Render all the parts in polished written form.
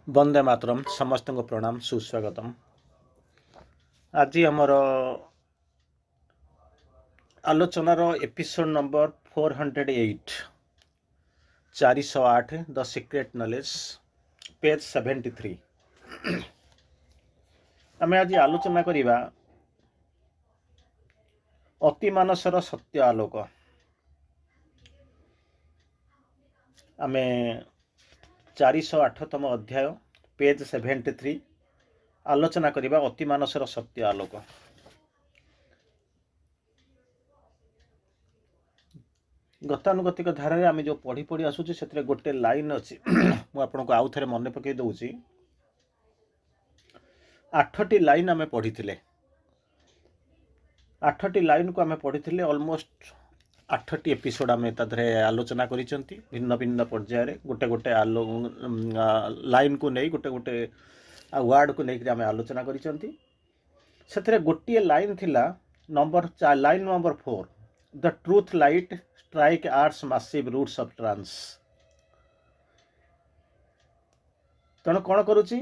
वंदे मातरम समस्त को प्रणाम सुस्वागतम। आज आमर आलोचनार episode number 408 408 the secret knowledge page 73 आम आज आलोचना करिबा अति मानसर सत्य आलोक। आमे 408तम अध्याय पेज 73 आलोचना करिबा अति मानसर सत्य आलोक। गतानुगतिक धारा आम जो पढ़ी पढ़ी आसुचे से गोटे लाइन अच्छी मुझे आपन को आउ थे मन पकई दूसरी 8टी लाइन आम पढ़ी थे 8टी लाइन को आम पढ़ी थे ऑलमोस्ट 8टी एपिसोड आम आलोचना करिसेंती भिन्न भिन्न पर्यायर गोटे गोटे लाइन को नहीं गोटे गोटे वर्ड को लेकर आम आलोचना करिसेंती। से गोटे लाइन थिला line number 4 the truth light strike arts massive roots of trance. तेणु कौन करुच्ची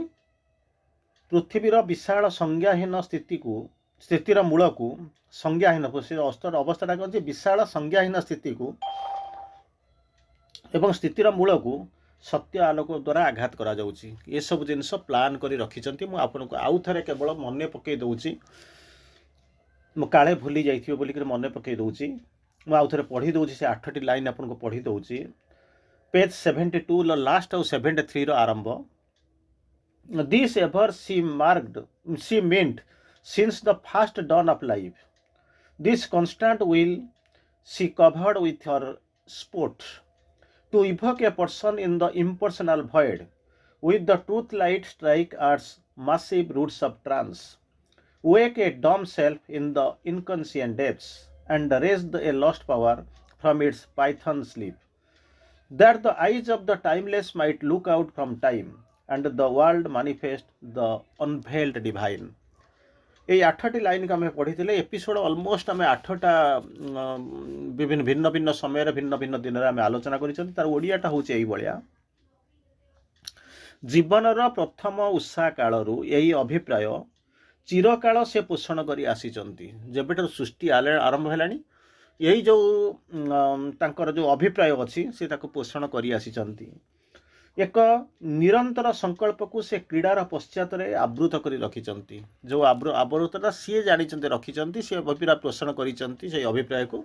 पृथ्वीर विशाल संज्ञाहीन स्थितिर मूल को संज्ञाहीन अवस्था कौन विशाल संज्ञाहीन स्थिति को एवं स्थितिर मूल को सत्य आलोक द्वारा आघात करा जाउची। ये सब जिनस प्लान करी रखिचंती। मु आपनको आउ थरे केवल मन पकई दउची मु काले भूली जाइथियो बोली कर मन पकई दउची। मु आउ थरे पढ़ी दउची से 8टी लाइन आपनको पढ़ी दउची। पेज 72 ल लास्ट और 73 रो आरंभ। This ever she meant since the first dawn of life. This constant will she covered with her sport to evoke a person in the impersonal void with the truth light strike art's massive roots of trance, wake a dumb self in the inconscient depths and raise a lost power from its python sleep, that the eyes of the timeless might look out from time and the world manifest the unveiled divine. ये 8टी line को आम पढ़ी थे episode almost आम 8टा विभिन्न भिन्न भिन्न समय भिन्न भिन्न दिन में आम आलोचना कर ओडियाटा हूँ भाया जीवनर प्रथम उत्साह कालू यही अभिप्राय चिरकाल से पोषण कर आसीचंती। जेबेटर सृष्टि आरंभ है यही जो तांकर जो अभिप्राय अच्छी से पोषण कर आसीचंती। एक निरंतर संकल्प को से क्रीडार पश्चात आवृत कर रखिंट जो आवृतता सी जानी रखिंट सी अभिप्राय पोषण कर अभिप्राय को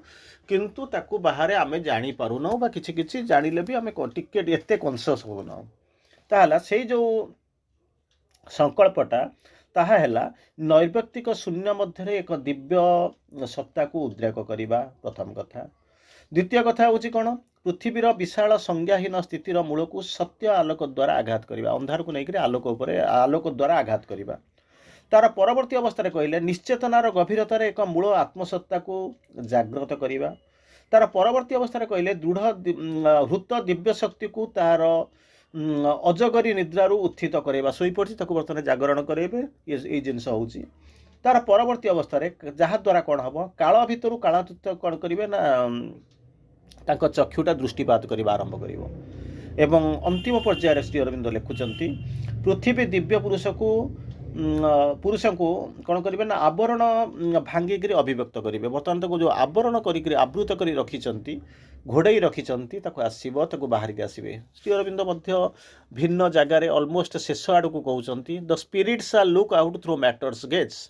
किंतु ताकू बाहर आम जापरूना बा कि जानिले भी आम टिके एत कनसीयस होना ताला से जो संकल्पटा ताहा है नैर्व्यक्तिक शून्य मध्य एक दिव्य सत्ता को उद्रेक करने प्रथम कथा। द्वितीय कथा हूँ कौन पृथ्वीर विशाल संज्ञाहीन स्थितिर मूल को सत्य आलोक द्वारा आघात करने अंधार को लेकर आलोक द्वारा आघात करने। तार परवर्ती अवस्था कहले निश्चेतनार गभीरतार एक मूल आत्मसत्ता को जागृत करने। तार परवर्ती अवस्था कहले दृढ़ हृत दिव्य शक्ति को तार अजगरी निद्रारू उत्थित करवा शोपड़ी बर्तमान जागरण करेंगे ये जिनस हूँ। तार परवर्ती अवस्था जहाद्वारा कौन हम काल भितर कालातीत कौन करेंगे ना तांको चक्षुटा दृष्टिपात करने आरंभ कर एवं अंतिम पर्यायर श्री अरविंद लिखुंट पृथ्वी दिव्य पुरुष को कौन करेंगे ना आवरण भांगिक अभिव्यक्त करेंगे। बर्तमान तक जो आवरण कर आवृत कर रखिंट घोड़े रखिंट आसव बाहर के आसवे। श्री अरविंद भिन्न जगार ऑलमोस्ट शेष आड़ को कहते the spirits are look out through matters gates.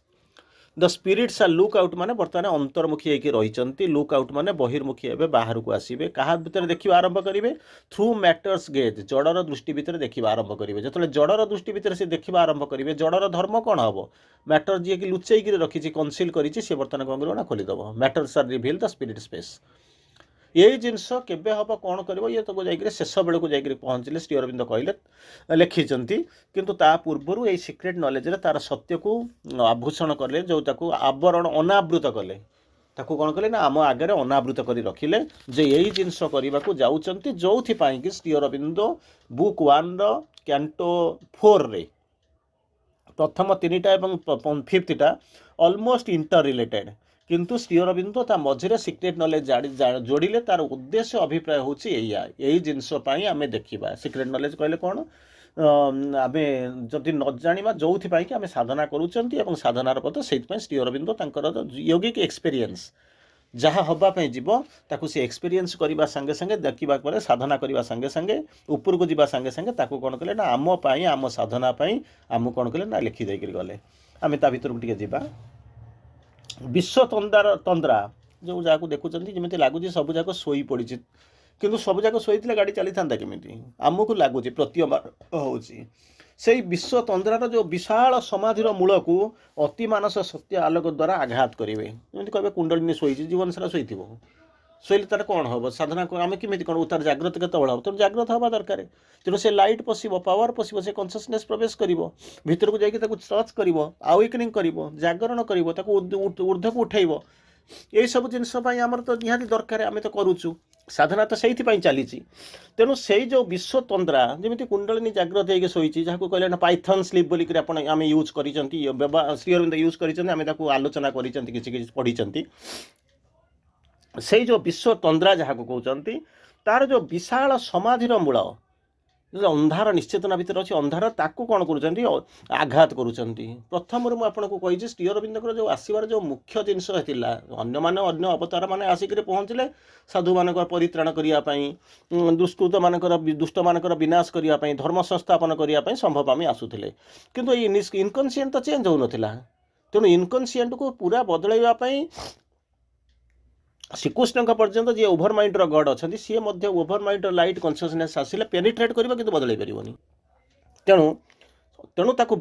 The spirits are look out माने बर्तमान अंतर्मुखी होकर रही लुक आउट माने बहिर्मुखी हे बाहर को आसवे क्या भितर देखा आरंभ करेंगे थ्रू मैटर्स गेज जड़र दृष्टि भितर देखा आरंभ करेंगे। जो जड़र दृष्टि भितर से देखा आरंभ करेंगे जड़र धर्म कौन हम मैटर जी की लुचेक रखी कनसिल कर बर्तमान कौन कर खोलीदेव मैटर्स आर रिवील द स्पिरिट स्पेस। यही जिनस केबे हम कौन कर ये तो जाकर शेष बेल को जाकर पहुँचले श्री अरविंद कहले लिखिंट किंतु ता पूर्वर ये सीक्रेट नॉलेज तार सत्य को आभूषण कले जो आवरण अनावृत कले ताकू कौन कले ना आम आगे अनावृत कर रखिले जे यही जिनस करने को जाऊँच जो कि श्री अरविंद बुक 1 कैंटो 4 रे प्रथम 3टा और 5th ऑलमोस्ट इंटर रिलेटेड किंतु श्री अरविंद ता मझे सीक्रेट नॉलेज जोड़िले तार उद्देश्य अभिप्राय हूँ यही जिनस आम देखा सीक्रेट नॉलेज कहले कौन आमे जदि न जानिबा जोउथिपाई कि आमे साधना करूचंती एवं साधनार पथ सेइथिपाई श्री अरविंद तांकर योगिक एक्सपीरियंस जहाँ हवापाई जीव ताकू से एक्सपीरियंस करने संगे संगे देखा पर साधना करने संगे संगे ऊपर को जीवा संगे संगे ताकू कौन कले ना आम पाई आम साधना पाई आम कौन कले ना लिखि देकर गले आम ता भर को जा विश्व तंद्रा जो जहाँ देखुं जमी लगुच सब जाक शोई पड़ी किंतु सब जाक शोई गाड़ी चली था केमी आमको लगुच प्रतीयमान होची से विश्व तंद्रार जो विशाल समाधिर मूल को अति मानस सत्य आलोक द्वारा आघात करेंगे जमी कहे कुंडलिनी शोई जीवन सारा शोई शोले तार कौन हम साधना आम केमी कौन तार जाग्रत के हम तेणु जाग्रत हवा दरकार तेणु से लाइट पशिब पावर पशिब से कनसीयसनेस प्रवेश कर भीतर को जाकि टच कर आवेकनिंग कर जागरण कर ऊर्ध्व को उठेब यही सब जिनपाई आमर तो निहाती दरकार आम तो करुचु साधना तो से चली तेणु से जो विश्व तंद्रा जमी कुंडलिनी जाग्रत होगी शोची जहाँ कहले ना पाइथन स्लीप बोलिक आम यूज कर श्री अरविंद यूज कर आलोचना कर पढ़ी से जो विश्व तंद्रा जहाँ को कहते तार जो विशाल समाधिर मूल जो अंधार निश्चेतना भितर अच्छे अंधार ताकू कौन कर आघात करुँच प्रथम मुझे कही श्री अरविंद जो आसबार जो मुख्य जिनस अन्य अवतार मैंने आसिक पहुँचले साधु मान परित्राण करने दुष्कृत मान दुष्ट मान विनाश करने धर्म संस्थापन करने संभव आम आसुले किंतु इनकनसीएंट तो चेंज हो नाला तेणु इनकनसीएंट को पूरा बदलवाई श्रीकृष्ण पर्यंत जी ओभर माइंड्र गड अच्छा सी ओभर माइंड्र लाइट कनसीयसनेस आसिले पेनिट्रेट कर कि बदल पारनि तेणु तेणु ताकू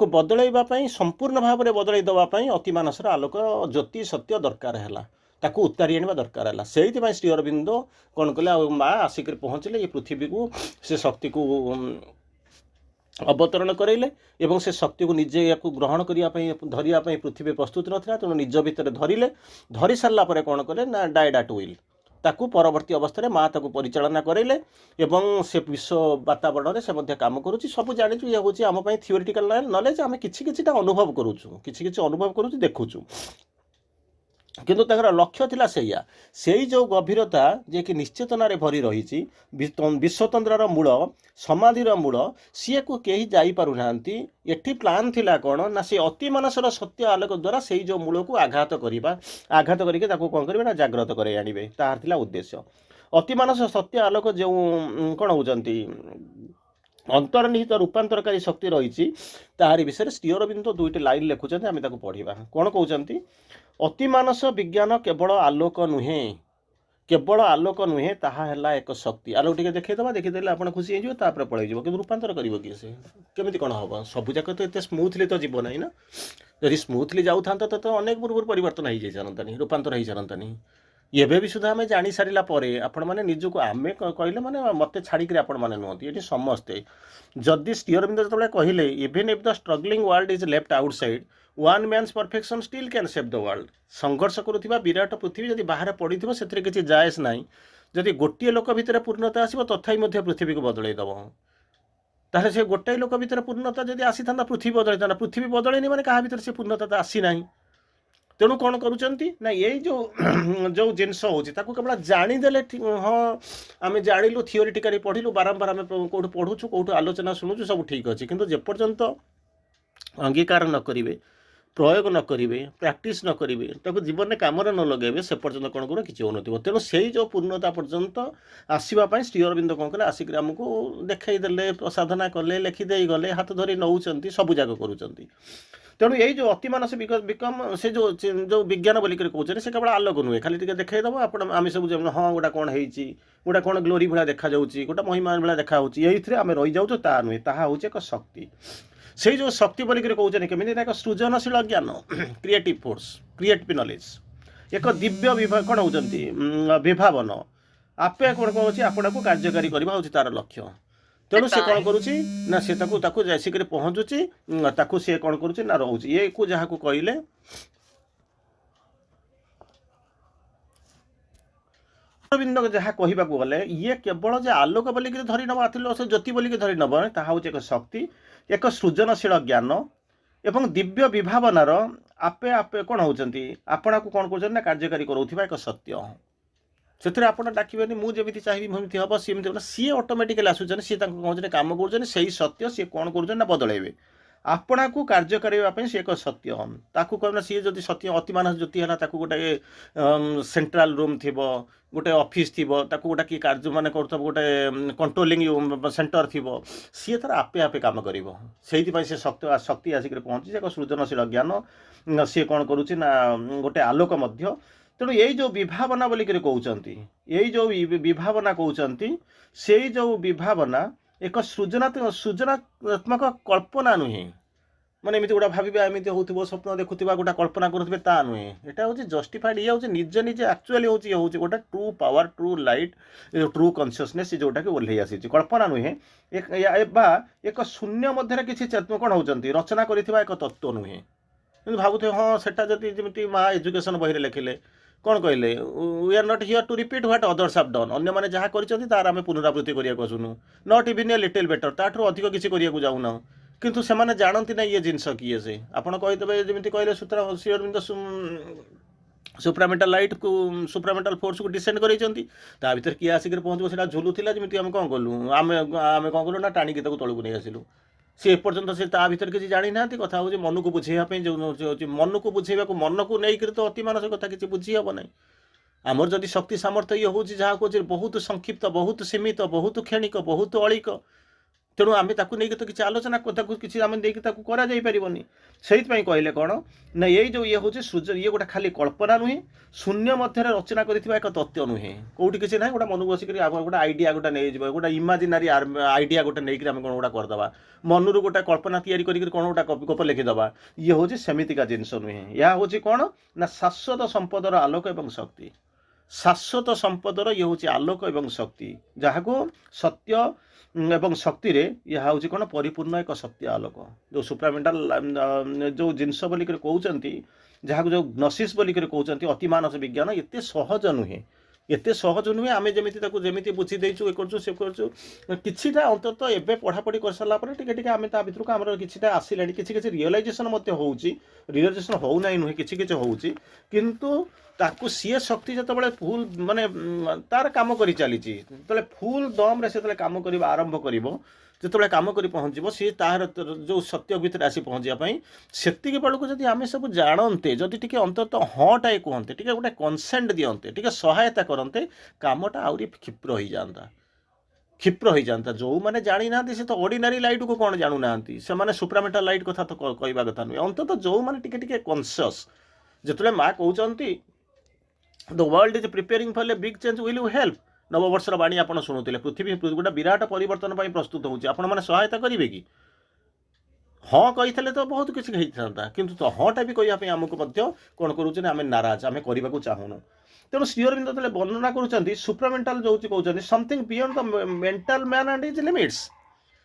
बदलवाई संपूर्ण भाव में बदल देवाई अति मानसर आलोक ज्योति सत्य दरकार है ताकू उतारी आने दरकार है से श्री अरविंद कौन कले माँ आसिक पहुँचले ये पृथ्वी को से शक्ति को अवतरण कराइले एवं से शक्ति को निजे या ग्रहण करने धरिया पृथ्वी प्रस्तुत नाला तेणु निज भितर धरिले धरी सारा पर कौन कले ना डाइड एट विल ताकू परवर्ती अवस्था माँ ताकू परिचालना कराइले एवं से विश्व वातावरण में से काम करुच्ची सब जानी ये हूँ आम थियोरिटिकल नॉलेज आम कि अनुभव करुचु कि अनुभव करुचु देखुचु किंतु ताकर लक्ष्य थिला सेया सेई जो गभीरता जे कि निश्चेतनारे भरी रही विश्वतंत्रार मूल समाधिर मूल सी को कहीं जाई पारु नांती एठी प्लान थिला कौन ना से अति मानसर सत्य आलोक द्वारा से जो मूल को आघात करवा आघात करके ताको कौन करेंगे ना जाग्रत करे आनिबे तार थिला उद्देश्य अति मानस सत्य आलोक जो कौन होचंती अंतर्निहित रूपांतरकारी शक्ति रही तारि विषय श्री अरविंद दुईटी लाइन लिखुं आम पढ़ा कौन कहते अतिमानस विज्ञान केवल आलोक नुहे ताहा है एक शक्ति आलोक टे देखा देखीदे आप खुशी होपर पलैज कि रूपांतर कर किए केमी कौन हम सबूक तो ये स्मूथली तो जीव ना ना जदि स्मूथली जाऊँ तो अनेक पूर्व परिवर्तन हो जाता रूपांतर हो सारतानी एबे भी सुधा आम जानी सारा आपण मैंने निजक आम कहले मैंने मत छाड़िक आपण मैंने नुहति ये समस्ते जदि श्री अरविंद जो कहले even if the struggling world is left outside one man's perfection still can save the world संघर्ष करुवा विराट पृथ्वी जब बाहर पड़ी से किसी जायस ना जदि गोटे लोक भितर पूर्णता आसो तथापि पृथ्वी को बदलईदेव ताहले से गोटाए लोक भितर पूर्णता जब आसी था पृथ्वी बदलता पृथ्वी बदलैनी मैंने क्या भितर से पूर्णता तो आसी ना तेणु कौन करुँच ना ये जो जो जिनस हो केवल जाणीदे हाँ आम जानलु थियोरिटिकाली पढ़िलु बारंबार आम कौट पढ़ुचु कौट आलोचना शुणुचु सब ठीक अच्छे किंतु जेपर्यंत अंगीकार न करेंगे प्रयोग न करेंगे प्रैक्टिस न करेंगे ताको जीवन में कम न लगे से पर्यंत कौन कर किसी हो तेणु से जो पूर्णता पर्यंत आसवाई श्री अरविंद कौन कले आसिक आमको देखईदे साधना कले लिखिदे गले हाथ धरी नौ सब जाक करुँच तेणु यही जो अति मानस बिकम से जो विज्ञान बोलिक कहते से केवल आलोक नुहे खाली देखईदेव आप आम सब हाँ गोटा कौन गोटा कौन ग्लोरी भाया देखा गोटा महिमा भाया देखा ये आम रही जाऊँ ता नुहे ताहा हूँ एक शक्ति से जो शक्ति बोलिक कहते केमी एक सृजनशील ज्ञान क्रिएटिव फोर्स क्रिएटिव नॉलेज एक दिव्य कौन होती विभावन आपे कौन कौन आपण को कार्यकारी करवा हूँ तार लक्ष्य तेणु से कौन करुच्ची ना से आसिक पहुँचुची ताकू सी कौन करुच्ची ना रोचे ये को जहाँ को कहले अरविंद जहाँ कहवाक गले ये केवल जे आलोक बोलिक धरी नब आथिल ज्योति बोलिक धरी नब ताहा हूँ एक शक्ति एक सृजनशील ज्ञान एवं दिव्य विभावनार आपे आपे कौन होती आपना को कौन कर कार्यकारी करूथिबा एक सत्य ସେଥିରେ ଆପଣ ଡାକିବେନି ମୁଁ ଯେମିତି ଚାହିଁବି ସେମିତି ହେବ, ସେମିତି ହେବ, ସିଏ ଅଟୋମେଟିକାଲି ଆସୁଛନ୍ତି, ସିଏ ତାଙ୍କ କୌଣସି କାମ କରୁଛନ୍ତି, ସେଇ ସତ୍ୟ ସିଏ କ'ଣ କରୁଛନ୍ତି ନା ବଦଳାଇବେ ଆପଣଙ୍କୁ କାର୍ଯ୍ୟ କରିବା ପାଇଁ। ସିଏ ଏକ ସତ୍ୟ ତାକୁ କହିବେ ସିଏ ଯଦି ସତ୍ୟ ଅତିମାନ ଜ୍ୟୋତି ହେଲା, ତାକୁ ଗୋଟେ ସେଣ୍ଟ୍ରାଲ ରୁମ୍ ଥିବ, ଗୋଟେ ଅଫିସ୍ ଥିବ, ତାକୁ ଗୋଟେ କିଏ କାର୍ଯ୍ୟ ମାନେ କରୁଥିବ, ଗୋଟେ କଣ୍ଟ୍ରୋଲିଂ ସେଣ୍ଟର ଥିବ, ସିଏ ତାର ଆପେ ଆପେ କାମ କରିବ। ସେଇଥିପାଇଁ ସେ ଶକ୍ତି ଆସିକରି ପହଞ୍ଚିଛି ଏକ ସୃଜନଶୀଳ ଜ୍ଞାନ। ସିଏ କ'ଣ କରୁଛି ନା ଗୋଟେ ଆଲୋକ ମଧ୍ୟ। ତେଣୁ ଏଇ ଯେଉଁ ବିଭାବନା ବୋଲିକରି କହୁଛନ୍ତି, ଏଇ ଯେଉଁ ବିଭାବନା କହୁଛନ୍ତି, ସେଇ ଯେଉଁ ବିଭାବନା ଏକ ସୃଜନାତ୍ମକ କଳ୍ପନା ନୁହେଁ। ମାନେ ଏମିତି ଗୋଟେ ଭାବିବା ଏମିତି ହେଉଥିବ, ସ୍ୱପ୍ନ ଦେଖୁଥିବା, ଗୋଟେ କଳ୍ପନା କରୁଥିବେ, ତା ନୁହେଁ। ଏଇଟା ହେଉଛି ଜଷ୍ଟିଫାଇଡ୍। ଇଏ ହେଉଛି ନିଜେ ନିଜେ ଆକ୍ଚୁଆଲି ହେଉଛି, ଇଏ ହେଉଛି ଗୋଟେ true power, true light, true consciousness, ଯେଉଁଟାକି ଓହ୍ଲେଇ ଆସିଛି, କଳ୍ପନା ନୁହେଁ। ବା ଏକ ଶୂନ୍ୟ ମଧ୍ୟରେ କିଛି କ'ଣ ହେଉଛନ୍ତି, ରଚନା କରିଥିବା ଏକ ତତ୍ତ୍ୱ ନୁହେଁ। କିନ୍ତୁ ଭାବୁଥିବେ ହଁ ସେଟା ଯଦି ଯେମିତି ମା ଏଜୁକେସନ୍ ବହିରେ ଲେଖିଲେ କ'ଣ କହିଲେ, we are not here to repeat what others have done. अन्यମାନେ ଯାହା କରିଛନ୍ତି ତାର ଆମେ ପୁନରାବୃତ୍ତି କରିବାକୁ ଆସୁନୁ। Not even a little better, ତାଠାରୁ ଅଧିକ କିଛି କରିବାକୁ ଯାଉନାହୁଁ। କିନ୍ତୁ ସେମାନେ ଜାଣନ୍ତି ନା ଇଏ ଜିନିଷ କିଏ ସେ। ଆପଣ କହିଦେବେ ଯେମିତି କହିଲେ ଶ୍ରୀ ଅରବିନ୍ଦ ସୁପ୍ରାମେଣ୍ଟାଲ ଲାଇଟ୍କୁ, ସୁପ୍ରାମେଣ୍ଟାଲ ଫୋର୍ସକୁ ଡିସେଣ୍ଡ କରାଇଛନ୍ତି। ତା ଭିତରେ କିଏ ଆସିକି ପହଞ୍ଚିବ, ସେଇଟା ଝୁଲୁଥିଲା ଯେମିତି ଆମେ କ'ଣ କଲୁ, ଆମେ କ'ଣ କଲୁ ନା ଟାଣିକି ତାକୁ ତଳକୁ ନେଇ ଆସିଲୁ। ସେ ଏପର୍ଯ୍ୟନ୍ତ ସେ ତା ଭିତରେ କିଛି ଜାଣିନାହାନ୍ତି। କଥା ହେଉଛି ମନକୁ ବୁଝେଇବା ପାଇଁ, ଯେଉଁ ହେଉଛି ମନକୁ ବୁଝେଇବାକୁ, ମନକୁ ନେଇକରି ତ ଅତି ମାନସିକ କଥା କିଛି ବୁଝି ହେବ ନାହିଁ। ଆମର ଯଦି ଶକ୍ତି ସାମର୍ଥ୍ୟ ଇଏ ହେଉଛି ଯାହା କହୁଛି ବହୁତ ସଂକ୍ଷିପ୍ତ, ବହୁତ ସୀମିତ, ବହୁତ କ୍ଷଣିକ, ବହୁତ ଅଳିକ। ତେଣୁ ଆମେ ତାକୁ ନେଇକି ତ କିଛି ଆଲୋଚନା, ତାକୁ କିଛି ଆମେ ନେଇକି ତାକୁ କରାଯାଇପାରିବନି। ସେଇଥିପାଇଁ କହିଲେ କ'ଣ ନା ଏଇ ଯେଉଁ ଇଏ ହେଉଛି ଇଏ ଗୋଟେ ଖାଲି କଳ୍ପନା ନୁହେଁ, ଶୂନ୍ୟ ମଧ୍ୟରେ ରଚନା କରିଥିବା ଏକ ତତ୍ତ୍ୱ ନୁହେଁ। କେଉଁଠି କିଛି ନାହିଁ, ଗୋଟେ ମନକୁ ବସିକରି ଗୋଟେ ଆଇଡ଼ିଆ ଗୋଟେ ନେଇଯିବ, ଗୋଟେ ଇମାଜିନାରୀ ଆଇଡ଼ିଆ ଗୋଟେ ନେଇକରି ଆମେ କ'ଣ ଗୋଟେ କରିଦେବା, ମନରୁ ଗୋଟେ କଳ୍ପନା ତିଆରି କରିକି କ'ଣ ଗୋଟେ ଗପ ଲେଖିଦେବା। ଇଏ ହେଉଛି ସେମିତିକା ଜିନିଷ ନୁହେଁ। ଏହା ହେଉଛି କ'ଣ ନା ଶାଶ୍ୱତ ସମ୍ପଦର ଆଲୋକ ଏବଂ ଶକ୍ତି। ଶାଶ୍ୱତ ସମ୍ପଦର ଇଏ ହେଉଛି ଆଲୋକ ଏବଂ ଶକ୍ତି, ଯାହାକୁ ସତ୍ୟ ଏବଂ ଶକ୍ତିରେ ଏହା ହେଉଛି କ'ଣ ପରିପୂର୍ଣ୍ଣ ଏକ ସତ୍ୟ ଆଲୋକ। ଯେଉଁ ସୁପ୍ରାମେଣ୍ଟାଲ ଯେଉଁ ଜିନିଷ ବୋଲିକରି କହୁଛନ୍ତି, ଯାହାକୁ ଯେଉଁ ଗ୍ନୋସିସ୍ ବୋଲିକରି କହୁଛନ୍ତି, ଅତିମାନସ ବିଜ୍ଞାନ, ଏତେ ସହଜ ନୁହେଁ, ଏତେ ସହଜ ନୁହେଁ। ଆମେ ଯେମିତି ତାକୁ ଯେମିତି ବୁଝି ଦେଇଛୁ, ଏ କରୁଛୁ ସେ କରୁଛୁ, କିଛିଟା ଅନ୍ତତଃ ଏବେ ପଢ଼ାପଢ଼ି କରିସାରିଲା ପରେ ଟିକେ ଟିକେ ଆମେ ତା ଭିତରକୁ ଆମର କିଛିଟା ଆସିଲାଣି, କିଛି କିଛି ରିଅଲାଇଜେସନ୍ ମଧ୍ୟ ହେଉଛି। ରିଅଲାଇଜେସନ୍ ହେଉନାହିଁ ନୁହେଁ, କିଛି କିଛି ହେଉଛି। କିନ୍ତୁ ତାକୁ ସିଏ ଶକ୍ତି ଯେତେବେଳେ ଫୁଲ୍ ମାନେ ତାର କାମ କରି ଚାଲିଛି, ଯେତେବେଳେ ଫୁଲ୍ ଦମ୍ରେ ସେତେବେଳେ କାମ କରିବା ଆରମ୍ଭ କରିବ, ଯେତେବେଳେ କାମ କରି ପହଞ୍ଚିବ, ସିଏ ତାହାର ଯେଉଁ ସତ୍ୟ ଭିତରେ ଆସି ପହଞ୍ଚିବା ପାଇଁ, ସେତିକି ବେଳକୁ ଯଦି ଆମେ ସବୁ ଜାଣନ୍ତେ, ଯଦି ଟିକେ ଅନ୍ତତଃ ହଁଟାଏ କୁହନ୍ତେ, ଟିକେ ଗୋଟେ କନସେଣ୍ଟ ଦିଅନ୍ତେ, ଟିକେ ସହାୟତା କରନ୍ତେ, କାମଟା ଆହୁରି କ୍ଷିପ୍ର ହେଇଯାଆନ୍ତା, କ୍ଷିପ୍ର ହେଇଯାଆନ୍ତା। ଯେଉଁମାନେ ଜାଣିନାହାନ୍ତି ସେ ତ ଅର୍ଡ଼ିନାରୀ ଲାଇଟ୍କୁ କ'ଣ ଜାଣୁନାହାନ୍ତି, ସେମାନେ ସୁପ୍ରାମେଣ୍ଟାଲ ଲାଇଟ୍ କଥା ତ କହିବା କଥା ନୁହେଁ। ଅନ୍ତତଃ ଯେଉଁମାନେ ଟିକେ ଟିକେ କନସିୟସ୍, ଯେତେବେଳେ ମା କହୁଛନ୍ତି the world is preparing for a big change, will you help. ନବବର୍ଷର ବାଣୀ ଆପଣ ଶୁଣୁଥିଲେ, ପୃଥିବୀ ଗୋଟେ ବିରାଟ ପରିବର୍ତ୍ତନ ପାଇଁ ପ୍ରସ୍ତୁତ ହେଉଛି, ଆପଣମାନେ ସହାୟତା କରିବେ କି? ହଁ କହିଥିଲେ ତ ବହୁତ କିଛି ହେଇଥାନ୍ତା, କିନ୍ତୁ ତ ହଁଟା ବି କହିବା ପାଇଁ ଆମକୁ ମଧ୍ୟ କ'ଣ କରୁଛୁ ନା ଆମେ ନାରାଜ, ଆମେ କରିବାକୁ ଚାହୁଁନୁ। ତେଣୁ ଶ୍ରୀ ଅରବିନ୍ଦ ଯେତେବେଳେ ବର୍ଣ୍ଣନା କରୁଛନ୍ତି ସୁପ୍ରାମେଣ୍ଟାଲ ଯେଉଁ କହୁଛନ୍ତି something beyond the mental man and his limits.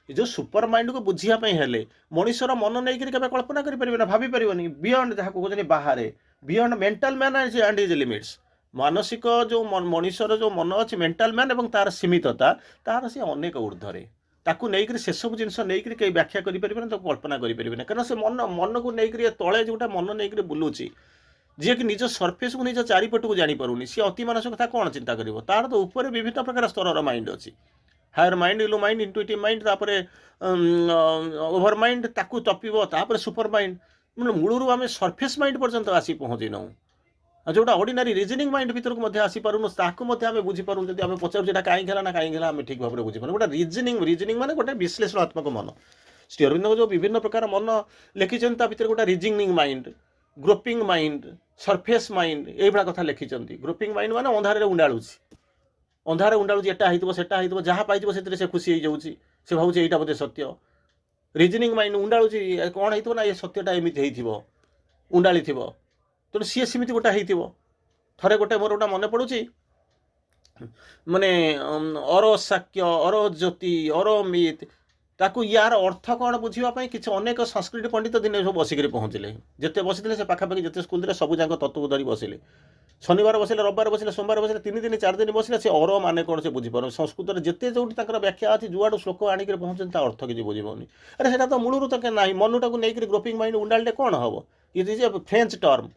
ଏ ଯେଉଁ ସୁପର ମାଇଣ୍ଡକୁ ବୁଝିବା ପାଇଁ ହେଲେ ମଣିଷର ମନ ନେଇକରି କେବେ କଳ୍ପନା କରିପାରିବେ ନା, ଭାବିପାରିବନି। ବିୟଣ୍ଡ ଯାହାକୁ କହୁଛନ୍ତି ବାହାରେ, beyond mental man and his limits. ମାନସିକ ଯେଉଁ ମଣିଷର ଯେଉଁ ମନ ଅଛି ମେଣ୍ଟାଲ ମ୍ୟାନ୍ ଏବଂ ତାର ସୀମିତତା, ତାର ସେ ଅନେକ ଊର୍ଦ୍ଧ୍ୱରେ। ତାକୁ ନେଇକରି ସେସବୁ ଜିନିଷ ନେଇକରି କେହି ବ୍ୟାଖ୍ୟା କରିପାରିବେନି, ତାକୁ କଳ୍ପନା କରିପାରିବେନି। କାରଣ ସେ ମନକୁ ନେଇକରି ତଳେ ଯେଉଁଟା ମନ ନେଇକରି ବୁଲୁଛି, ଯିଏକି ନିଜ ସର୍ଫେସ୍କୁ ନିଜ ଚାରିପଟକୁ ଜାଣିପାରୁନି, ସିଏ ଅତିମାନସ କଥା କ'ଣ ଚିନ୍ତା କରିବ? ତାର ତ ଉପରେ ବିଭିନ୍ନ ପ୍ରକାର ସ୍ତରର ମାଇଣ୍ଡ ଅଛି। ହାୟର ମାଇଣ୍ଡ, ଇଲୋ ମାଇଣ୍ଡ, ଇଣ୍ଟୁଇଟିଭ୍ ମାଇଣ୍ଡ, ତାପରେ ଓଭର ମାଇଣ୍ଡ, ତାକୁ ଟପିବ, ତାପରେ ସୁପର ମାଇଣ୍ଡ। ମାନେ ମୂଳରୁ ଆମେ ସର୍ଫେସ୍ ମାଇଣ୍ଡ ପର୍ଯ୍ୟନ୍ତ ଆସି ପହଞ୍ଚି ନାହୁଁ। ଆଉ ଯେଉଁଟା ଅର୍ଡ଼ିନାରୀ ରିଜନିଂ ମାଇଣ୍ଡ ଭିତରକୁ ମଧ୍ୟ ଆସିପାରୁନୁ, ତାକୁ ମଧ୍ୟ ଆମେ ବୁଝିପାରୁନୁ। ଯଦି ଆମେ ପଚାରୁଛୁ ଏଇଟା କାହିଁକି ହେଲା ନା କାହିଁକି ହେଲା, ଆମେ ଠିକ୍ ଭାବରେ ବୁଝିପାରୁନୁ। ଗୋଟେ ରିଜନିଂ ମାନେ ଗୋଟେ ବିଶ୍ଳେଷଣାତ୍ମକ ମନ। ଶ୍ରୀ ଅରବିନ୍ଦଙ୍କ ଯେଉଁ ବିଭିନ୍ନ ପ୍ରକାର ମନ ଲେଖିଛନ୍ତି, ତା ଭିତରେ ଗୋଟେ reasoning mind, groping mind, surface mind, ଏଇଭଳିଆ କଥା ଲେଖିଛନ୍ତି। ଗ୍ରୋପିଂ ମାଇଣ୍ଡ ମାନେ ଅନ୍ଧାରରେ ଉଣ୍ଡାଳୁଛି, ଏଟା ହେଇଥିବ ସେଟା ହେଇଥିବ, ଯାହା ପାଇଯିବ ସେଥିରେ ସେ ଖୁସି ହେଇଯାଉଛି, ସେ ଭାବୁଛି ଏଇଟା ବୋଧେ ସତ୍ୟ। ରିଜନିଂ ମାଇଣ୍ଡ ଉଣ୍ଡାଳୁଛି, କ'ଣ ହେଇଥିବ ନା ଏ ସତ୍ୟଟା ଏମିତି ହେଇଥିବ, ଉଣ୍ଡାଳିଥିବ। ତେଣୁ ସିଏ ସେମିତି ଗୋଟେ ହେଇଥିବ। ଥରେ ଗୋଟେ ମୋର ଗୋଟେ ମନେ ପଡ଼ୁଛି, ମାନେ ଅର ଶାକ୍ୟ, ଅର ଜ୍ୟୋତି, ଅର ମିତ୍, ତାକୁ ୟାର ଅର୍ଥ କ'ଣ ବୁଝିବା ପାଇଁ କିଛି ଅନେକ ସଂସ୍କୃତି ପଣ୍ଡିତ ଦିନେ ସବୁ ବସିକରି ପହଞ୍ଚିଲେ। ଯେତେ ବସିଥିଲେ ସେ ପାଖାପାଖି ଯେତେ ସ୍କୁଲରେ ସବୁ ଯାକ ତତ୍ତ୍ୱକୁ ଧରି ବସିଲେ। ଶନିବାର ବସିଲେ, ରବିବାର ବସିଲେ, ସୋମବାର ବସିଲେ, 3 ଦିନ 4 ଦିନ ବସିଲେ, ସେ ଅର ମାନେ କ'ଣ ସେ ବୁଝିପାରୁନି। ସଂସ୍କୃତରେ ଯେତେ ଯେଉଁଠି ତାଙ୍କର ବ୍ୟାଖ୍ୟା ଅଛି, ଯୁଆଡ଼ୁ ଶ୍ଲୋକ ଆଣିକରି ପହଞ୍ଚନ୍ତି, ତା ଅର୍ଥ କିଛି ବୁଝିପାରୁନି। ଆରେ ସେଇଟା ତ ମୂଳରୁ ତ ନାହିଁ। ମନଟାକୁ ନେଇକରି ଗ୍ରୋପିଂ ମାଇଣ୍ଡ ଉଣ୍ଡାଳିଲେ କ'ଣ ହେବ? It is a French term.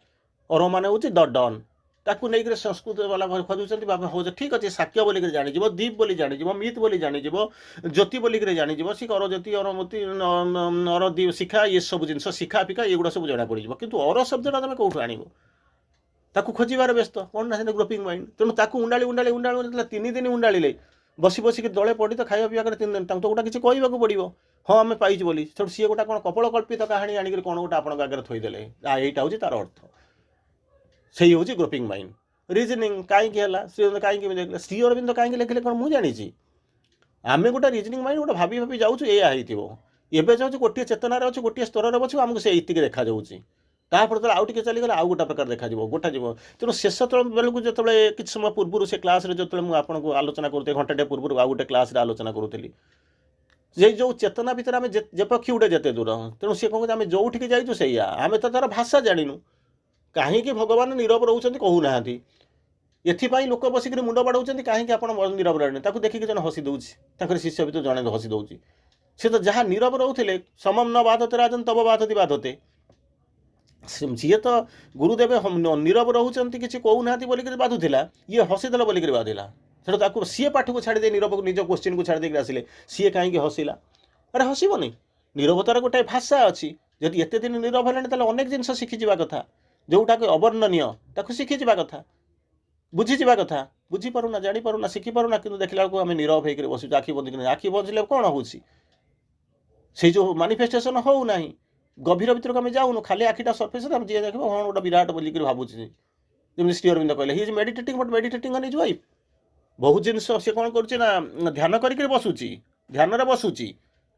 ଅର ମାନେ ହେଉଛି ଦ ଡନ୍, ताकू नहीं संस्कृत वाला खोजुंट बाबा हो ठीक अच्छे साक्य बोलिक जाणीज दीप बोली जाणीज मित बोली जाणीज ज्योति बोलिक जाणीज सी अर ज्योति अरमती अर दीप शिखा ये सब जिन शिखा फिका ये सब जना पड़ कि अर शब्दटा तुम कौटू आण ताकू खोजार व्यस्त कौन ना ग्रोपिंग माइंड तेणु ताकू उंडाली उंडाली उंडाली 3 दिन उंडाले बसी बसिक दले पड़ी तो खाଇବା पिया 3 दिन तो गोटा किसी कहवाक पड़ो हाँ आम पाइच बोली सी गोटा कौन कपल कल्पित कहानी आणिक कौन गोटे आप आगे थोदेले यहाँ हूँ तार अर्थ से हूँ ग्रोपिंग माइंड रिजनिंग कहीं कहीं श्री अरविंद कहीं लिखिले कौन मुझे जानी आम गोटे रिजनिंग माइंड गोटे भाभी भाभी जाऊँ या एवं जाऊँ गोटे चेतनार अच्छे गोटे स्तर में अच्छे आमको से इतिक देखा तापर तो आउ टे चलीगला आउ गोटा प्रकार देखा गोटा जीव तेणु शेष तल बेलू जो किसी समय पूर्व से क्लास जो मुझे आलोचना करूँ घंटे पूर्व आउ गोटे क्लास आलोचना करूली जे जो चेतना भितर आम जेपक्षी गोटे जिते दूर तेणु सी कौन आम जो जाइए से आम तो तार भाषा जानू कहीं भगवान नीरव रोच कहूना एपाई लोक बसिक मुंड बाड़ौं कहीं आप नीरव रहे देखिए जन हसी दूसरी शिष्य भी जड़े हसी दूसरी सी तो जहाँ नीरव रोते समम न बाधते राजन तब बाधती बाधते सीए तो गुरुदेव नीरव रोच किसी कहूना बोलिक बाधुला ये हसीदेल बोलिक बाधिला से सी पाठ को छाड़ी नीरव को निज क्वेश्चन को छाड़ी आसिले सी कहीं हसिला अरे हसबनी नीरवतार गोटे भाषा अच्छी जदि एत दिन नीरव है अनेक जिन शिखिजा कथा जोटा अवर्णनीय शिखिजा कथा बुझीजा कथा बुझीपारूना जापारूना शिखिपारूना कि देखला आम नीरव होकर बस आखि बंद आखि बंदिले कौन हो जो मानिफेस्टेशन हो ना गभीर भितर को आम जाऊनु खाली आखिटा सरफेस जी देख हाँ गोटे विराट बोलिक भावुँ जमी श्री अरविंद कहले he is meditating but meditating on his wife बहुत जिन सी कौन कर ध्यान करके बसुची ध्यान बसुची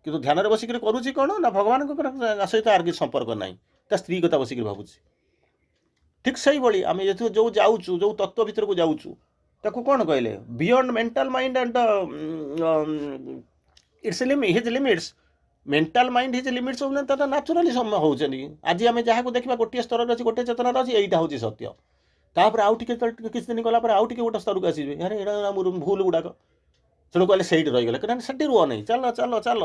कि ध्यान बसिक करुच्ची कौन ना भगवान सहित आर कि संपर्क ना ता स्त्री कथा बसिक भावुँ ठीक से भाई आम जो जाऊँ जो तत्व भितर को जाऊँ ताकू कौन कहले beyond mental mind and it's his limits mental mind his limits होता नाचुराली समय होती आज आम जहाँ को देखा गोटे स्तर अच्छी गोटे चेतनार अच्छी यहाँ हूँ सत्य तापर आउ किसी दिन गलापर आउ गोटे स्तर को आसवे यार यहाँ भूल गुड़ाक तेणु कहले से रहीगले कहना से रुह नहीं चल चल चल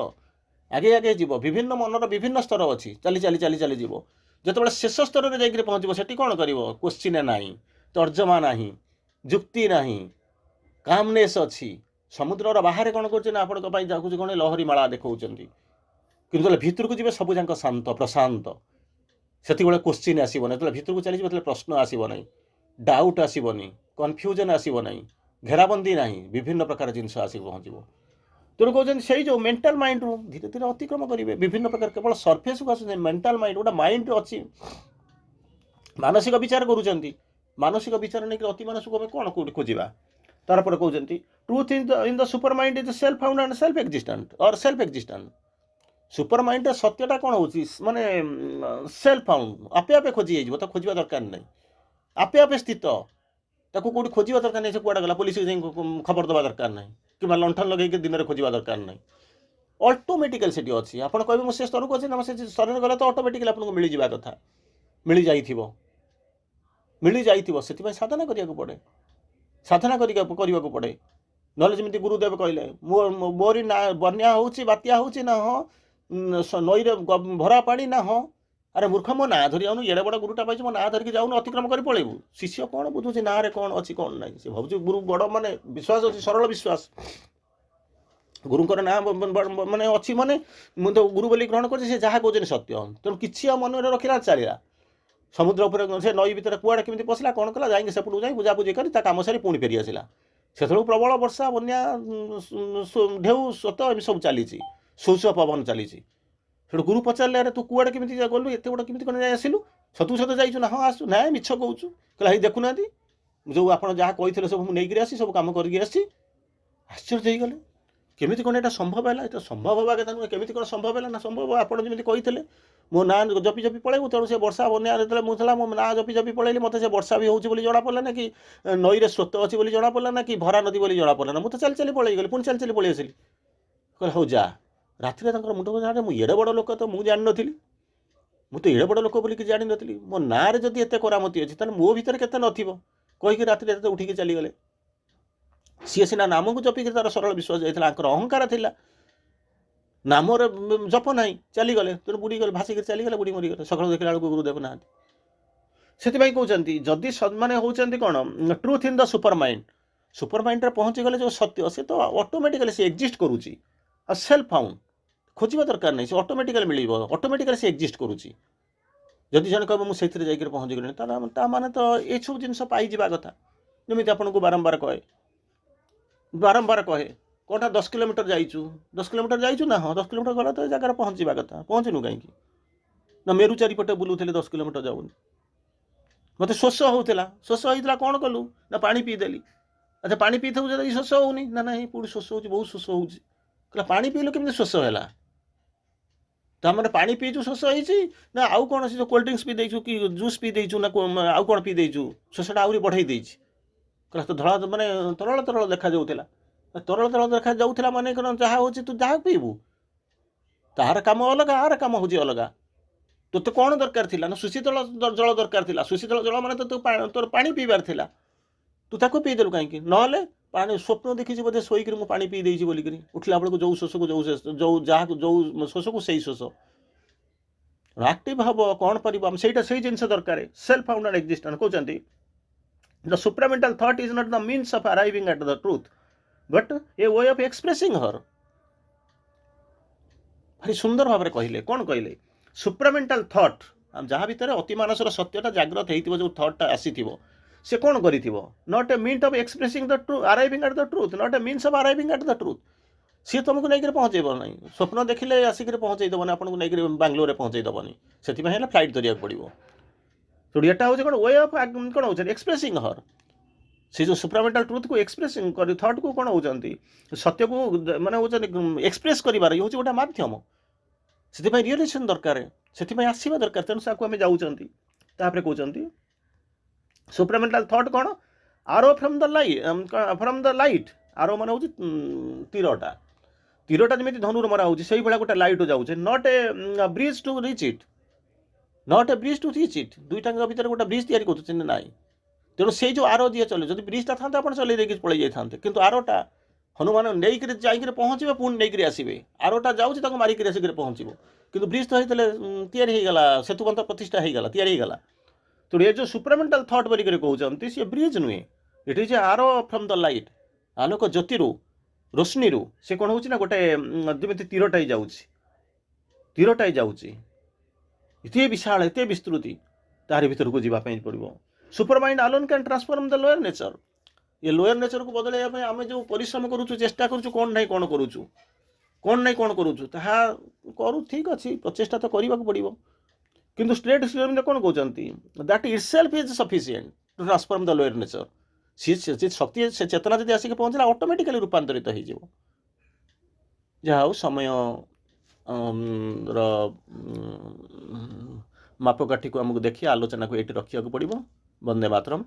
आगे आगे जीव विभिन्न मनर विभिन्न स्तर अच्छी चली चली चली चली जीव जो शेष स्तर में जाकर पहुँचो से कौन कर क्वेश्चन ना तर्जमा ना जुक्ति ना कामनेस अच्छी समुद्र बाहर कौन कर आपण कौन लहरी माला देखा कि भितर को जी सब जाक शांत प्रशांत से क्वेश्चन आसबन जो भितर को चली प्रश्न आसबना डाउट आसबनी कन्फ्यूजन आसबना घेराबंदी ना विभिन्न प्रकार जिनस आसिक पहुँचो तेणु कहते से जो मेंटल माइंड रू धीरे धीरे अतिक्रम करेंगे विभिन्न प्रकार केवल सरफेस को आस मेंटल माइंड गोटे माइंड अच्छी मानसिक विचार करुँच मानसिक विचार नहीं अति मानस को कौन खोजा तार पर कहते truth in the super mind is self found and self existent और सेल्फ एक्जिस्टेंट सुपर माइंड सत्यटा कौन हो माने सेल्फ फाउंड आपे आपे खोजी तो खोजा दरकार नहीं आपे आपे स्थित ताको कौटी खोजा दरकार नहीं से कुआड़ा गला पुलिस खबर दवा दरकार नहीं कि लंठन लगे दिन में खोजा दरकार नहीं ऑटोमेटिकल से अच्छी आप कहे मुझे स्तर को अच्छे ना से स्तर में गला तो ऑटोमेटिकली आपको मिल जावा कथा मिल जाइथिबो से साधना करिया को पड़े साधना करने को पड़े ना जमी गुरुदेव कहले मोरी ना बन्या हो बात्या हो ना हाँ नई भरा पानी ना हाँ अरे मूर्ख मो ना धरी आनु एड़े बड़ गुरुटा पाई मो ना धरिकी जाऊन अतिक्रम कर पलैबू शिष्य कौन बुझुची ना रे कौन अच्छी कौन ना से भाव गुरु बड़ माने विश्वास अच्छी सरल विश्वास गुरुंकर ना माने अच्छी माने मुझे तो गुरु बोली ग्रहण कर जहाँ कहते सत्य तेणु किसी मन में रखला चलला समुद्र उपर से नई भितर कुआड़े केमी पशला कौन कला जाए सेपटू जाए बुझाबुझी कर कम सारी पुणी फेरी आसला से प्रबल वर्षा बन्या ढेउ स्वत एम सब चली शौच पवन चली गुरु पचारे अरे तू कुआड़े केमी गलु एत बड़ केमी कौन आसलु सतु सत जाइछु ना हाँ आसु ना मिछ कहूँ कहला देखुना जो आप जहाँ कही सब नहीं आसी सब कम करके आसी आश्चर्य होगले केमी कौन यहाँ संभव है ये संभव हवा कथा नुहे केमी कौन संभव है ना संभव आप जमी कही मो ना जपी जपी पलैबू तेणु से वर्षा बन्या मुझे मो ना जपी जपी पलैली मत से वर्षा भी होची जना पड़ा ना कि नई स्रोत अच्छी जना पड़ा ना कि भरा नदी बोली जना पड़ा ना मुझे चली चली पलैगली गली पुणी चली चली पलि आसली कहले हौ जा राति मुंड को मुझे एड़े बड़ लोक तो मुझे जानी नी मुझे एड़े बड़ लोक बोलिक जानी नी मो ना जदि एत करामती अच्छी ताले मो भितर केते नथिबो कहीकि राति उठिकी चलीगले सी सीना नाम को जपिक तार सरल विश्वास जाइए अहंकार थिला नाम जप ना चलीगले तेणु बुड़ी गले भासिक चलीगले बुड़ी मरीगले सकाल देखला गुरुदेव ना ସେଥିପାଇଁ କହୁଛନ୍ତି ଯଦି ମାନେ ହେଉଛନ୍ତି କ'ଣ ଟ୍ରୁଥ୍ ଇନ୍ ଦ ସୁପର ମାଇଣ୍ଡରେ ପହଞ୍ଚିଗଲେ ଯେଉଁ ସତ୍ୟ ସେ ତ ଅଟୋମେଟିକାଲି ସେ ଏକ୍ଜିଷ୍ଟ କରୁଛି। ଆଉ ସେଲ୍ଫ ଫାଉଣ୍ଡ ଖୋଜିବା ଦରକାର ନାହିଁ, ସେ ଅଟୋମେଟିକାଲି ମିଳିବ, ଅଟୋମେଟିକାଲି ସେ ଏକ୍ଜିଷ୍ଟ କରୁଛି। ଯଦି ଜଣେ କହିବ ମୁଁ ସେଇଥିରେ ଯାଇକରି ପହଞ୍ଚିଗଲିଣି ତାହେଲେ ତା ମାନେ ତ ଏସବୁ ଜିନିଷ ପାଇଯିବା କଥା। ଯେମିତି ଆପଣଙ୍କୁ ବାରମ୍ବାର କହେ କ'ଣଟା 10 କିଲୋମିଟର ଯାଇଛୁ, 10 କିଲୋମିଟର ଯାଇଛୁ ନା, ହଁ 10 କିଲୋମିଟର ଗଲା ତ ଏ ଜାଗାରେ ପହଞ୍ଚିବା କଥା, ପହଞ୍ଚିନୁ କାହିଁକି ନା ମେରୁ ଚାରିପଟେ ବୁଲୁଥିଲେ 10 କିଲୋମିଟର ଯାଉନି। ମୋତେ ଶୋଷ ହେଇଥିଲା କ'ଣ କଲୁ ନା ପାଣି ପିଇଦେଲି। ଆଚ୍ଛା ପାଣି ପିଇଥିବୁ ଯଦି ଶୋଷ ହେଉନି ନା, ନାହିଁ ପୁଣି ଶୋଷ ହେଉଛି, ବହୁତ ଶୋଷ ହେଉଛି। କହିଲା ପାଣି ପିଇଲୁ କେମିତି ଶୋଷ ହେଲା? ତାମାନେ ପାଣି ପିଇଛୁ ଶୋଷ ହେଇଛି ନା ଆଉ କ'ଣ ସେ ଯେଉଁ କୋଲ୍ଡ ଡ୍ରିଙ୍କସ୍ ପିଇ ଦେଇଛୁ କି ଜୁସ୍ ପିଇ ଦେଇଛୁ ନା ଆଉ କ'ଣ ପିଇ ଦେଇଛୁ, ଶୋଷଟା ଆହୁରି ବଢ଼େଇ ଦେଇଛି। କହିଲା ତ ଧଳା ମାନେ ତରଳ ଦେଖାଯାଉଥିଲା। ତରଳ ଦେଖାଯାଉଥିଲା ମାନେ କ'ଣ ଯାହା ହେଉଛି ତୁ ଯାହା ପିଇବୁ, ତାହାର କାମ ଅଲଗା, ଆର କାମ ହେଉଛି ଅଲଗା। ତୋତେ କ'ଣ ଦରକାର ଥିଲା ନା ଶୁଷିତ ଜଳ ଦରକାର ଥିଲା, ଶୁଷିତ ଜଳ ମାନେ ତ ତୋର ପାଣି ପିଇବାର ଥିଲା, ତୁ ତାକୁ ପିଇଦେଲୁ କାହିଁକି? ନହେଲେ ପାଣି ସ୍ୱପ୍ନ ଦେଖିଛି ବୋଧେ ଶୋଇକିରି ମୁଁ ପାଣି ପିଇ ଦେଇଛି ବୋଲିକିରି, ଉଠିଲା ବେଳକୁ ଯେଉଁ ଶୋଷକୁ ଯେଉଁ ଶୋଷକୁ ସେଇ ଶୋଷ। ଆକ୍ଟିଭ ହେବ କ'ଣ କରିବ ଆମେ ସେଇ ଜିନିଷ ଦରକାର। ସେଲ୍ଫ ଫାଉଣ୍ଡେଡ୍ ଏକ୍ଜିଷ୍ଟେନ୍ସ କହୁଛନ୍ତି the supramental thought is not the means of arriving at the truth but a way of expressing her. ଭାରି ସୁନ୍ଦର ଭାବରେ କହିଲେ। କ'ଣ କହିଲେ? ସୁପ୍ରାମେଣ୍ଟାଲ ଥଟ୍ ଯାହା ଭିତରେ ଅତିମାନସର ସତ୍ୟଟା ଜାଗ୍ରତ ହେଇଥିବ, ଯେଉଁ ଥଟ୍ଟା ଆସିଥିବ ସେ କ'ଣ କରିଥିବ? Not a means of expressing the truth, arriving at the truth, not a means of arriving at the truth. ସିଏ ତୁମକୁ ନେଇକରି ପହଞ୍ଚାଇବ ନାହିଁ, ସ୍ୱପ୍ନ ଦେଖିଲେ ଆସିକରି ପହଞ୍ଚାଇ ଦେବନି, ଆପଣଙ୍କୁ ନେଇକରି ବାଙ୍ଗଲୋରରେ ପହଞ୍ଚାଇ ଦେବନି। ସେଥିପାଇଁ ହେଲା ଫ୍ଲାଇଟ୍ ଧରିବାକୁ ପଡ଼ିବ। ତେଣୁ ଏଟା ହେଉଛି କ'ଣ ୱେ ଅଫ୍ କ'ଣ ହେଉଛନ୍ତି ଏକ୍ସପ୍ରେସିଂ ହର୍। ସେ ଯେଉଁ ସୁପ୍ରାମେଣ୍ଟାଲ ଟ୍ରୁଥ୍କୁ ଏକ୍ସପ୍ରେସିଂ କରି ଥଟ୍କୁ କ'ଣ ହେଉଛନ୍ତି ସତ୍ୟକୁ ମାନେ ହେଉଛନ୍ତି ଏକ୍ସପ୍ରେସ୍ କରିବାର ହେଉଛି ଗୋଟେ ମାଧ୍ୟମ। ସେଥିପାଇଁ ରିଅଲାଇଜେସନ୍ ଦରକାର, ସେଥିପାଇଁ ଆସିବା ଦରକାର। ତେଣୁ ତାକୁ ଆମେ ଯାଉଛନ୍ତି। ତାପରେ କହୁଛନ୍ତି ସୁପ୍ରାମେଣ୍ଟାଲ ଥଟ୍ କ'ଣ? Arrow from the light. Arrow ମାନେ ହେଉଛି ତୀରଟା ଯେମିତି ଧନୁର ମରା ହେଉଛି ସେଇଭଳିଆ ଗୋଟେ ଲାଇଟ୍ ଯାଉଛି। Not a bridge to reach it, ଦୁଇଟାଙ୍କ ଭିତରେ ଗୋଟେ ବ୍ରିଜ୍ ତିଆରି କରୁଛନ୍ତି ନାହିଁ। ତେଣୁ ସେଇ ଯେଉଁ ଆରୋ ଯିଏ ଚଲେ, ଯଦି ବ୍ରିଜ୍ଟା ଥାନ୍ତା ଆପଣ ଚଲେଇ ଦେଇକି ପଳେଇ ଯାଇଥାନ୍ତେ, କିନ୍ତୁ ଆରୋଟା ହନୁମାନ ନେଇକରି ଯାଇକରି ପହଞ୍ଚିବେ, ପୁଣି ନେଇକରି ଆସିବେ। ଆରୋଟା ଯାଉଛି ତାକୁ ମାରିକରି ଆସିକରି ପହଞ୍ଚିବ। କିନ୍ତୁ ବ୍ରିଜ୍ ତ ହେଇଥିଲେ ତିଆରି ହେଇଗଲା, ସେତୁବନ୍ଧ ପ୍ରତିଷ୍ଠା ହେଇଗଲା, ତିଆରି ହେଇଗଲା। ତେଣୁ ଏ ଯେଉଁ ସୁପ୍ରାମେଣ୍ଟାଲ ଥଟ୍ ବୋଲିକରି କହୁଛନ୍ତି ସିଏ ବ୍ରିଜ୍ ନୁହେଁ, it is a arrow from the light. ଆଲୋକ ଜ୍ୟୋତିରୁ, ରୋଶନୀରୁ ସେ କ'ଣ ହେଉଛି ନା ଗୋଟେ ଯେମିତି ତୀରଟାଇ ଯାଉଛି, ଏତେ ବିଶାଳ, ଏତେ ବିସ୍ତୃତି, ତାରି ଭିତରକୁ ଯିବା ପାଇଁ ପଡ଼ିବ। Super mind alone can transform the lower nature. ଏ ଲୋୟର ନେଚରକୁ ବଦଳାଇବା ପାଇଁ ଆମେ ଯେଉଁ ପରିଶ୍ରମ କରୁଛୁ, ଚେଷ୍ଟା କରୁଛୁ, କ'ଣ ନାହିଁ କ'ଣ କରୁଛୁ, ତାହା ଠିକ୍ ଅଛି, ପ୍ରଚେଷ୍ଟା ତ କରିବାକୁ ପଡ଼ିବ। କିନ୍ତୁ ଷ୍ଟ୍ରେଟ୍ ସ୍ଲୋରେ କ'ଣ କହୁଛନ୍ତି? That itself is sufficient to transform the lower nature. ସେ ଶକ୍ତି, ସେ ଚେତନା ଯଦି ଆସିକି ପହଞ୍ଚିଲା ଅଟୋମେଟିକାଲି ରୂପାନ୍ତରିତ ହେଇଯିବ। ଯାହା ହଉ ସମୟ ର ମାପକାଠିକୁ ଆମକୁ ଦେଖି ଆଲୋଚନାକୁ ଏଇଠି ରଖିବାକୁ ପଡ଼ିବ। ବନ୍ଦେ ମାତରମ୍।